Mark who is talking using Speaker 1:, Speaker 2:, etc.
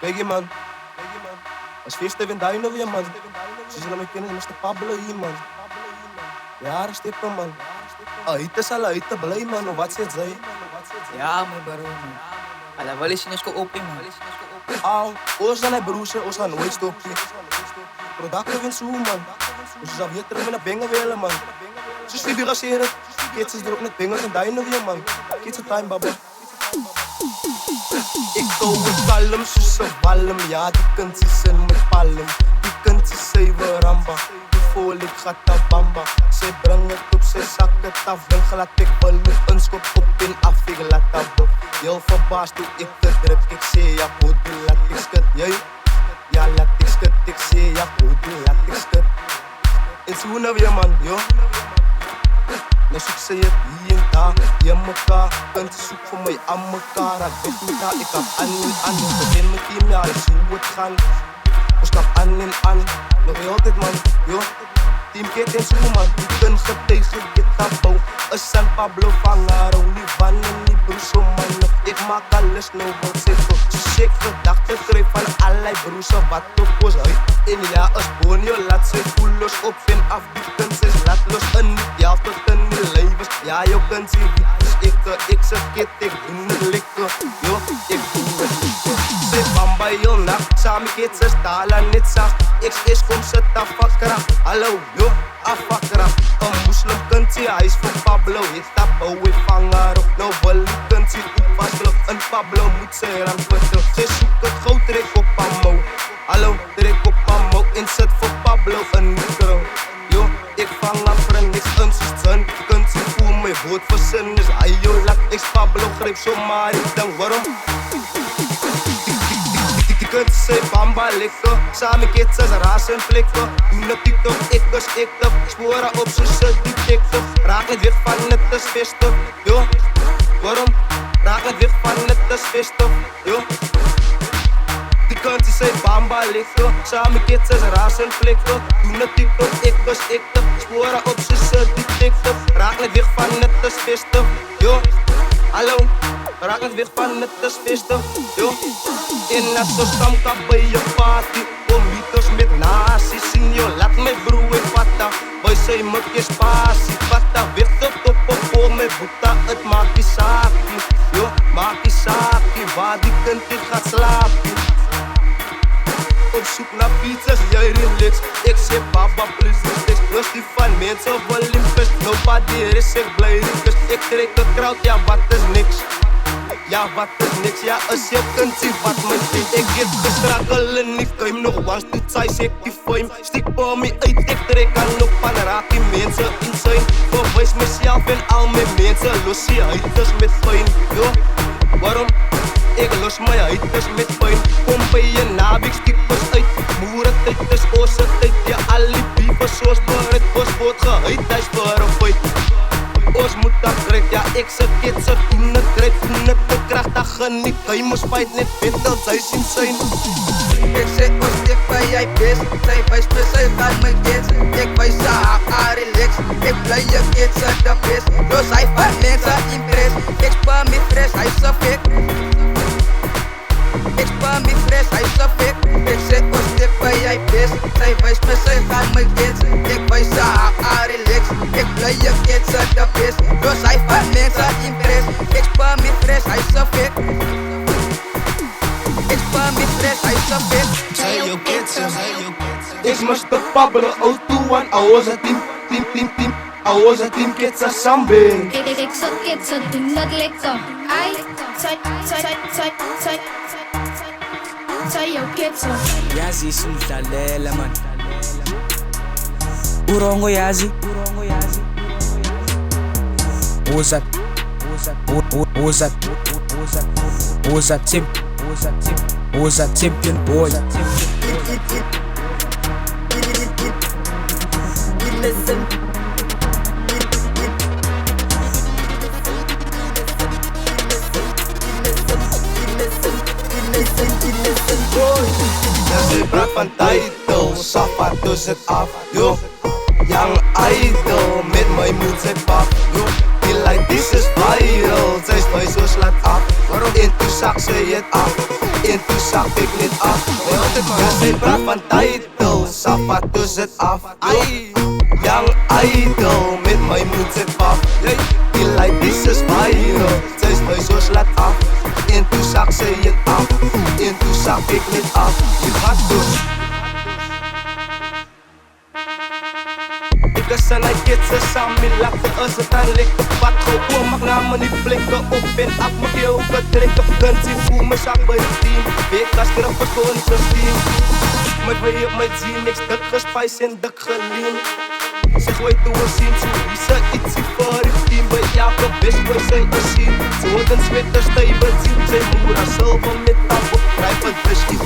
Speaker 1: Kijk je man, als feesten in Duinen weer man. Ze zullen mij kennen, Mr. Pablo hier man. Jaren stippen man. Uit is al uit te blij man, wat zit zij?
Speaker 2: Ja, mijn bro, man. Alla, wel is je open, man.
Speaker 1: Au, ons gaan hij broersen, ons gaan nooit stoppen. Producten win zo man. Dus ze weer terug in de bingen willen man. Ze stippen raseren, kids is er ook net bingen in Duinen weer man. Kids a time baba. Ik hou het kalm, ze walm, ja die kunt ze zijn met palm. Die kunt ze zeven ramba, die voel ik gata bamba. Zij brengt het op, zij zakt het af, dan glad ik ballen. Een schop op in af, ik laat dat op. Heel verbaasd hoe ik het druk, ik zie ja poedel, laat ik skut. Jij? Ja laat ik skut, ik zie ja poedel, laat ik skut. In zoenen weer man, joh. Nou zoek ze het hier en daar, je mekaar. Kunt ze zoeken voor mij aan mekaar. Ik weet niet dat ik heb aan en aan. Ik begin met team, ja, ik zie hoe het gaan. Ik stap aan en aan, nog heel tijd man, joh. Team Kit en zo man, die kun getegen dit tabou. Een San Pablo Fangaro, die van en die broes man. Ik maak alles nou wat zit op. Shit, gedachten schreef van allerlei broesen. Wat op ons uit in ja, als bonio. Laat ze voel los op en af, die kunt ze laat los. Een niet ja, tot een niet levens. Ja, je kunt ze wie dus ik zeg Kit, ik doe het lekker. Yo, ik doe het lekker. Ze bamba heel nacht, samen Kit ze stalen niet zacht. Ik kom ze tafakra, hallo, yo, afakra. Een moslim kunt ze, hij is voor Pablo. Ik stap ik Fangaro. Nou wil ik kunt ze opvastelen. Een Pablo moet ze randputten. Ze zoekt het goud, trek op Pamo. Hallo, trek op Pamo. Inzet voor Pablo, een micro. Yo, ik vang af en niks, een zin. Kunt ze voel mijn woord voor zin. Dus ayo, laat ik Pablo greep zomaar. Ik denk waarom? Kunt ze bamba likken, samen kids als razen flikken. Doen het TikTok, ik dus ik op. Sporen op zussen die TikTok. Raak het weg van het is visstof, yo. Waarom? Raak het weg van het is visstof, yo. Die kunt ze bamba likken, samen kids als razen flikken. Doen het TikTok, ik dus ik op. Sporen op zussen die TikTok. Raak het weg van het is visstof, yo. Hallo, raak het weg van het is visstof, yo. In dat zo stamka bij je party. Comitos met nasi, sinjo, laat mijn broer pata. Boy say me que spasi, pata. Weer tot op mijn boeta, het maakt die saki. Yo, maak die saki, waar die kunt ik gaat slapen. Op zoek naar pizzas, jij relax. Ik zeg baba please relax. Los die van mensen willen best. Nobody is ik blij dus ik trek de crowd, ja wat is niks. Ja, wat is niks, ja, als je kunt zien wat me vindt. Ik heb gestraggelen, ik kan nog once to try, zeg die fame. Stik voor me uit, ik trek aan op en raak die mensen insane. Verwijs mezelf en al mijn mensen, los je uit dus met pijn. Yo, waarom? Ik los mij uit dus met pijn. Kom bij je naweek, stik dus uit. Moerentijd is oorse tijd, je alibi voor zoals bereid. Ons wordt gehuid, hij is voor een fight. Ons moet dat grijp, ja ik zeg kids, ze doen het grijp. Toen het de kracht, dat geniet. Hij moest fight net vindt, zij zien zijn.
Speaker 3: Ik zeg ons dik bij jij best. Zij wijst me, zij gaat mijn kids. Ik wijs haar relax. Ik blij je kids uit de best. Dus hij van mensen impress. Ik spaar me fresh, hij is zo fik. Ik spaar me fresh, hij is zo fik. Ik zeg ons dik bij jij best. Zij wijst me, zij gaat mijn kids. Ik wijs haar relax. Ik blij je kids uit de best. Dus hij van mensen impress. Ik spaar me fresh, hij is zo fik. Ik spaar me fresh, hij is zo fik.
Speaker 1: Say yo kids, ik Mr. Pablo, O2-1, I was a team. I was a team kids a sambe.
Speaker 4: Ik zat kids, ze doen het lekker. Ai, say yo kids.
Speaker 2: Yazi sumdlalela man. Urongo yazi. Uzat champion boy.
Speaker 3: Listen.
Speaker 1: Ja, ze praat van title, Safa dus het af, yo. Young idol, met mij moet zij pap, yo. Die like this is viral, zij is bij zo slaat af. En toen zag ze het af, en toen zak ik niet af. Ja, zij praat van title, sapatos het af. Young idol, met my moed zit af. Die like this is viral, zij is my zo slaat af. En toen zak zij het af, en toen zak ik niet af. Je gaat dus. Ik is aan het kitsen samen, laten als het aan likken. Wat gewoon mag namen niet blikken. Op en af mag je ook het drinken. Guns in voel me zak bij het team. Week als er op het gewoon zo steam. Met way op mijn zin, niks dik gespice en dik gelean. Zeg weet hoe we zien, zo is er iets voor het team. Bij elke best boy zij is zien. Zo den sweater stijven zien. Zij moera zilver met tafel, krijg het whisky.